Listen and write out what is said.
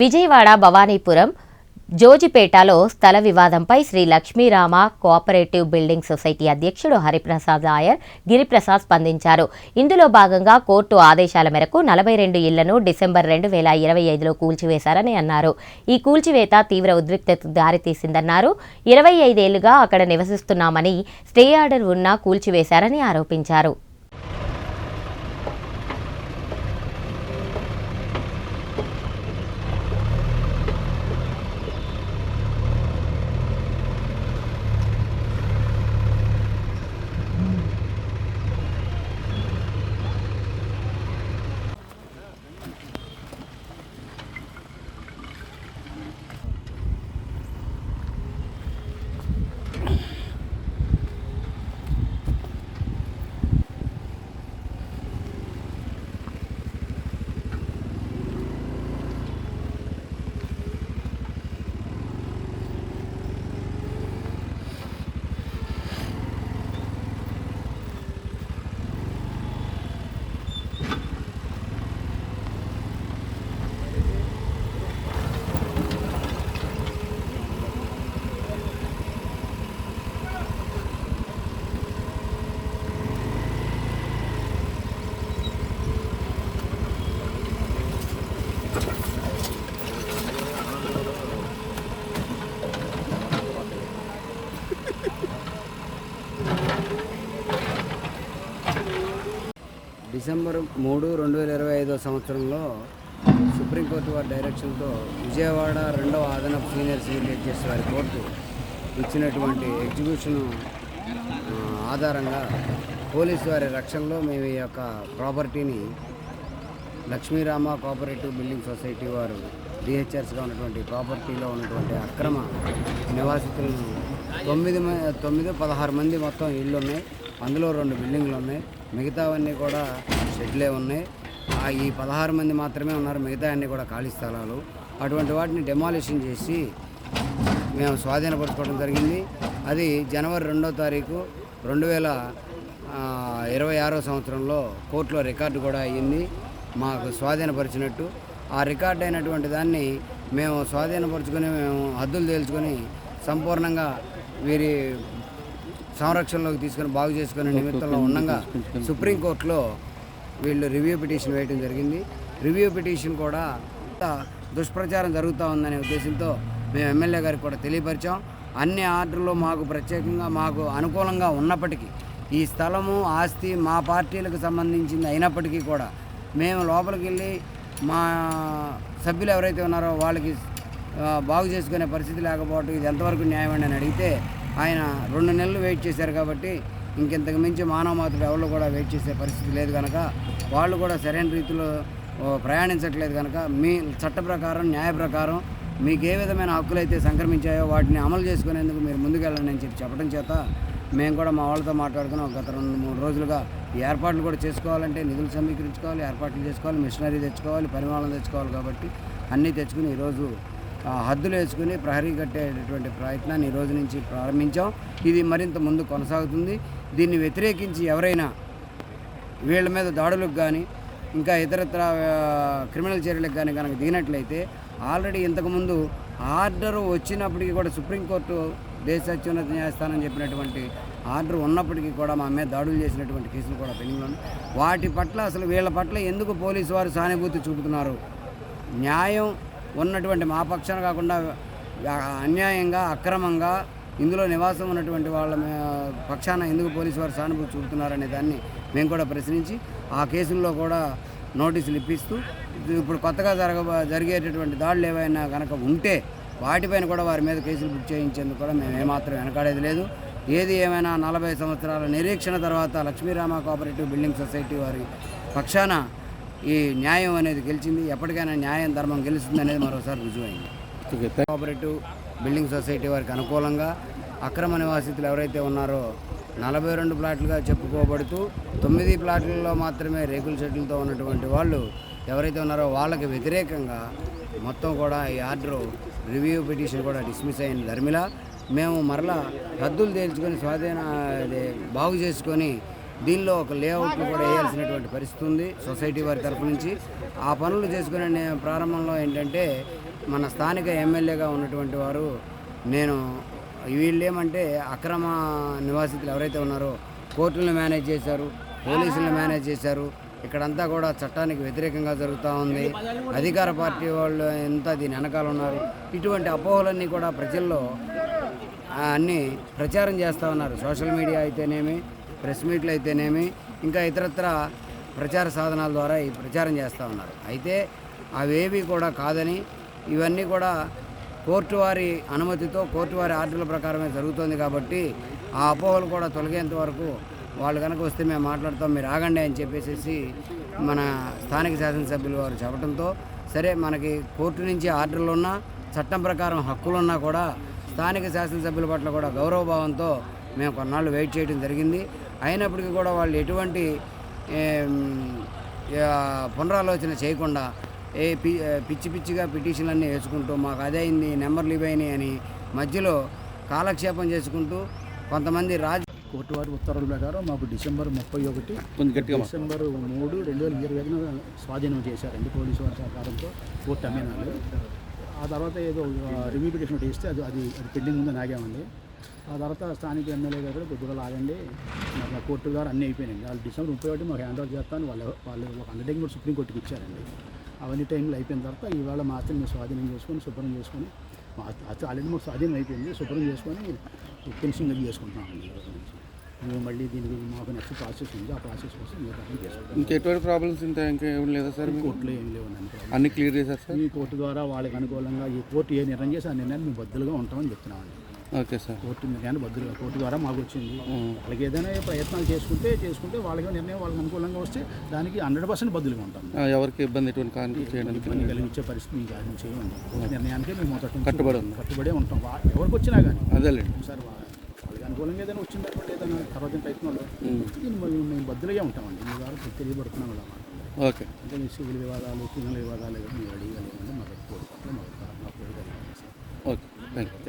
విజయవాడ భవానీపురం జోజిపేటలో స్థల వివాదంపై Sri Lakshmirama cooperative building society అధ్యక్షుడు హరిప్రసాద్ నాయర్ గిరిప్రసాద్ స్పందించారు. ఇందులో భాగంగా కోర్టు ఆదేశాల మేరకు 42 ఇళ్లను డిసెంబర్ 2025లో కూల్చివేశారని అన్నారు. ఈ కూల్చివేత తీవ్ర ఉద్రిక్తతకు దారితీసిందన్నారు. 25 ఏళ్లుగా అక్కడ నివసిస్తున్నామని స్టే ఆర్డర్ ఉన్నా కూల్చివేశారని ఆరోపించారు. డిసెంబర్ 3, 2025 సంవత్సరంలో సుప్రీంకోర్టు వారి డైరెక్షన్తో విజయవాడ 2వ అదనపు సీనియర్ సివిల్ జడ్జెస్ వారి కోర్టు ఇచ్చినటువంటి ఎగ్జిక్యూషన్ ఆధారంగా పోలీసు వారి రక్షణలో మేము ఈ యొక్క ప్రాపర్టీని లక్ష్మీరామ కోఆపరేటివ్ బిల్డింగ్ సొసైటీ వారు డిహెచ్ఆర్స్గా ఉన్నటువంటి ప్రాపర్టీలో ఉన్నటువంటి అక్రమ నివాసితులను 16 మంది మొత్తం ఇళ్ళు ఉన్నాయి. అందులో 2 బిల్డింగ్లు ఉన్నాయి. మిగతావన్నీ కూడా షెడ్లే ఉన్నాయి. ఈ 16 మంది మాత్రమే ఉన్నారు. మిగతా అన్నీ కూడా ఖాళీ స్థలాలు. అటువంటి వాటిని డెమాలిషన్ చేసి మేము స్వాధీనపరచుకోవడం జరిగింది. అది జనవరి 2వ తారీఖు 2026 సంవత్సరంలో కోర్టులో రికార్డు కూడా అయ్యింది. మాకు స్వాధీనపరిచినట్టు ఆ రికార్డు అయినటువంటి దాన్ని మేము స్వాధీనపరుచుకొని మేము హద్దులు తేల్చుకొని సంపూర్ణంగా వీరి సంరక్షణలోకి తీసుకొని బాగు చేసుకునే నిమిత్తంలో ఉండగా సుప్రీంకోర్టులో వీళ్ళు రివ్యూ పిటిషన్ వేయడం జరిగింది. రివ్యూ పిటిషన్ కూడా దుష్ప్రచారం జరుగుతూ ఉందనే ఉద్దేశంతో మేము ఎమ్మెల్యే గారికి కూడా తెలియపరిచాం. అన్ని ఆర్డర్లు మాకు ప్రత్యేకంగా మాకు అనుకూలంగా ఉన్నప్పటికీ ఈ స్థలము ఆస్తి మా పార్టీలకు సంబంధించింది అయినప్పటికీ కూడా మేము లోపలికి వెళ్ళి మా సభ్యులు ఎవరైతే ఉన్నారో వాళ్ళకి బాగు చేసుకునే పరిస్థితి లేకపోవడం ఇది ఎంతవరకు న్యాయం అని అడిగితే ఆయన 2 నెలలు వెయిట్ చేశారు కాబట్టి ఇంకెంతకు మించి మానవ మాతృడు ఎవరు కూడా వెయిట్ చేసే పరిస్థితి లేదు కనుక వాళ్ళు కూడా సరైన రీతిలో ప్రయాణించట్లేదు కనుక మీ చట్ట ప్రకారం న్యాయ ప్రకారం మీకు ఏ విధమైన హక్కులు అయితే సంక్రమించాయో వాటిని అమలు చేసుకునేందుకు మీరు ముందుకెళ్ళండి అని చెప్పడం చేత మేము కూడా మా వాళ్ళతో మాట్లాడుకున్నాం. గత 2-3 రోజులుగా ఈ ఏర్పాట్లు కూడా చేసుకోవాలంటే నిధులు సమీకరించుకోవాలి, ఏర్పాట్లు చేసుకోవాలి, మిషనరీ తెచ్చుకోవాలి, పరిమాణం తెచ్చుకోవాలి. కాబట్టి అన్నీ తెచ్చుకుని ఈరోజు హద్దులు వేసుకుని ప్రహరీ కట్టేటటువంటి ప్రయత్నాన్ని ఈ రోజు నుంచి ప్రారంభించాం. ఇది మరింత ముందు కొనసాగుతుంది. దీన్ని వ్యతిరేకించి ఎవరైనా వీళ్ళ మీద దాడులకు కానీ ఇంకా ఇతరత్ర క్రిమినల్ చర్యలకు కానీ కనుక దిగినట్లయితే ఆల్రెడీ ఇంతకుముందు ఆర్డర్ వచ్చినప్పటికీ కూడా సుప్రీంకోర్టు దేశ అత్యున్నత న్యాయస్థానం చెప్పినటువంటి ఆర్డర్ ఉన్నప్పటికీ కూడా మా మీద దాడులు చేసినటువంటి కేసులు కూడా పెండింగ్లో ఉన్నాయి. వాటి పట్ల అసలు వీళ్ళ పట్ల ఎందుకు పోలీసు వారు సానుభూతి చూపుతున్నారు? న్యాయం ఉన్నటువంటి మా పక్షాన కాకుండా అన్యాయంగా అక్రమంగా ఇందులో నివాసం ఉన్నటువంటి వాళ్ళ పక్షాన ఎందుకు పోలీసు వారు సానుభూతి చూపుతున్నారనే దాన్ని మేము కూడా ప్రశ్నించి ఆ కేసుల్లో కూడా నోటీసులు ఇప్పిస్తూ ఇప్పుడు కొత్తగా జరిగేటటువంటి దాడులు ఏవైనా కనుక ఉంటే వాటిపైన కూడా వారి మీద కేసులు బుక్ చేయించేందుకు కూడా మేము ఏమాత్రం వెనకాడేది లేదు. ఏది ఏమైనా 40 సంవత్సరాల నిరీక్షణ తర్వాత లక్ష్మీరామ కోఆపరేటివ్ బిల్డింగ్ సొసైటీ వారి పక్షాన ఈ న్యాయం అనేది గెలిచింది. ఎప్పటికైనా న్యాయం ధర్మం గెలుస్తుంది అనేది మరోసారి రుజువైంది. కోఆపరేటివ్ బిల్డింగ్ సొసైటీ వారికి అనుకూలంగా అక్రమ నివాసితులు ఎవరైతే ఉన్నారో 42 ప్లాట్లుగా చెప్పుకోబడుతూ 9 ప్లాట్లలో మాత్రమే రేకుల షెడ్లతో ఉన్నటువంటి వాళ్ళు ఎవరైతే ఉన్నారో వాళ్ళకి వ్యతిరేకంగా మొత్తం కూడా ఈ ఆర్డర్ రివ్యూ పిటిషన్ కూడా డిస్మిస్ అయిన ధర్మిలా మేము మరలా హద్దులు తేల్చుకొని బాగు చేసుకొని దీనిలో ఒక లేఅవుట్లు కూడా వేయాల్సినటువంటి పరిస్థితి ఉంది సొసైటీ వారి తరఫు నుంచి. ఆ పనులు చేసుకునే ప్రారంభంలో ఏంటంటే మన స్థానిక ఎమ్మెల్యేగా ఉన్నటువంటి వారు నేను వీళ్ళు ఏమంటే అక్రమ నివాసితులు ఎవరైతే ఉన్నారో కోర్టులను మేనేజ్ చేశారు, పోలీసులను మేనేజ్ చేశారు. ఇక్కడంతా కూడా చట్టానికి వ్యతిరేకంగా జరుగుతూ ఉంది. అధికార పార్టీ వాళ్ళు ఎంత దీని వెనకాల ఉన్నారు. ఇటువంటి అపోహలన్నీ కూడా ప్రజల్లో అన్నీ ప్రచారం చేస్తూ ఉన్నారు. సోషల్ మీడియా అయితేనేమి, ప్రెస్ మీట్లు అయితేనేమి, ఇంకా ఇతరత్ర ప్రచార సాధనాల ద్వారా ఈ ప్రచారం చేస్తూ ఉన్నారు. అయితే అవేవి కూడా కాదని, ఇవన్నీ కూడా కోర్టు వారి అనుమతితో, కోర్టు వారి ఆర్డర్ల ప్రకారమే జరుగుతుంది. కాబట్టి ఆ అపోహలు కూడా తొలగేంత వరకు వాళ్ళు కనుక వస్తే మేము మాట్లాడతాం, మీరు ఆగండి అని చెప్పేసి మన స్థానిక శాసనసభ్యులు వారు చెప్పడంతో, సరే మనకి కోర్టు నుంచి ఆర్డర్లు ఉన్నా, చట్టం ప్రకారం హక్కులున్నా కూడా స్థానిక శాసనసభ్యుల పట్ల కూడా గౌరవభావంతో మేము కొన్నాళ్ళు వెయిట్ చేయడం జరిగింది. అయినప్పటికీ కూడా వాళ్ళు ఎటువంటి పునరాలోచన చేయకుండా పిచ్చి పిచ్చిగా పిటిషన్లన్నీ వేసుకుంటూ మాకు అదైంది, నెంబర్లు ఇవైనాయి అని మధ్యలో కాలక్షేపం చేసుకుంటూ కొంతమంది కోర్టు వారి ఉత్తర్వుల ప్రకారం మాకు డిసెంబర్ 31 డిసెంబర్ 3, 2025 స్వాధీనం చేశారండి పోలీసు వారి సహకారంతో కోర్టు అమీనాలు. ఆ తర్వాత ఏదో రివ్యూ పిటిషన్ ఒకటి ఇస్తే అది పెండింగ్ ముందు ఆగామండి. ఆ తర్వాత స్థానిక ఎమ్మెల్యే గారు కొద్దిగా ఆగండి, మా కోర్టు గారు అన్నీ అయిపోయినాయి, వాళ్ళు డిసెంబర్ 31 మాకు హ్యాండ్ ఓవర్ చేస్తాను వాళ్ళు ఒక అండర్టేకింగ్ కూడా సుప్రీంకోర్టుకి ఇచ్చారండి. అవన్నీ టైంలో అయిపోయిన తర్వాత ఇవాళ మా ఆస్తిని మేము స్వాధీనం చేసుకొని శుభ్రం చేసుకొని, మా ఆస్తి ఆల్రెడీ మాకు స్వాధీనం అయిపోయింది, శుభ్రం చేసుకొని ఫినిషింగ్ అది చేసుకుంటున్నామండి. ఈరోజు నుంచి మేము మళ్ళీ దీనికి మాకు నెక్స్ట్ ప్రాసెస్ ఉంది, ఆ ప్రాసెస్ కోసం మీరు చేసుకుంటాం. ఇంకెటువంటి ప్రాబ్లమ్స్ ఇంకేం లేదా సార్? కోర్టులో ఏం లేవండి, అన్ని క్లియర్ చేశారు సార్. ఈ కోర్టు ద్వారా వాళ్ళకి అనుకూలంగా ఈ కోర్టు ఏ నిర్ణయం చేసి ఆ నిర్ణయాన్ని మేము బద్దులుగా ఉంటామని చెప్తున్నామండి. Okay sir. కోర్టు నిర్ణయాన్ని బద్దులుగా కోర్టు ద్వారా మాకు వచ్చింది. వాళ్ళకి ఏదైనా ప్రయత్నాలు చేసుకుంటే వాళ్ళకి నిర్ణయం వాళ్ళకి అనుకూలంగా వస్తే దానికి 100% బద్దులుగా ఉంటాం. ఎవరికి ఇబ్బంది ఎటువంటి కాన్ఫ్లిక్ట్ చేయడానికి ఇబ్బంది కలిగించే పరిస్థితి మీకు అది చేయమండి. కోర్టు నిర్ణయానికి మేము మొదటి కట్టుబడి కట్టుబడే ఉంటాం. ఎవరికి వచ్చినా కానీ అదేలేండి సార్ వాళ్ళకి అనుకూలంగా ఏదైనా వచ్చిందనుకోండి, ఏదైనా తర్వాత ప్రయత్నంలో మేము బద్దులుగా ఉంటామండి. మీ ద్వారా తెలియబడుతున్నాం కదా. ఓకే. అంటే మీ సివిల్ వివాదాలు, క్రిమినల్ వివాదాలు మీరు రెడీగా లేదండి. మాకు కోర్టు మాకు ఓకే, థ్యాంక్ యూ.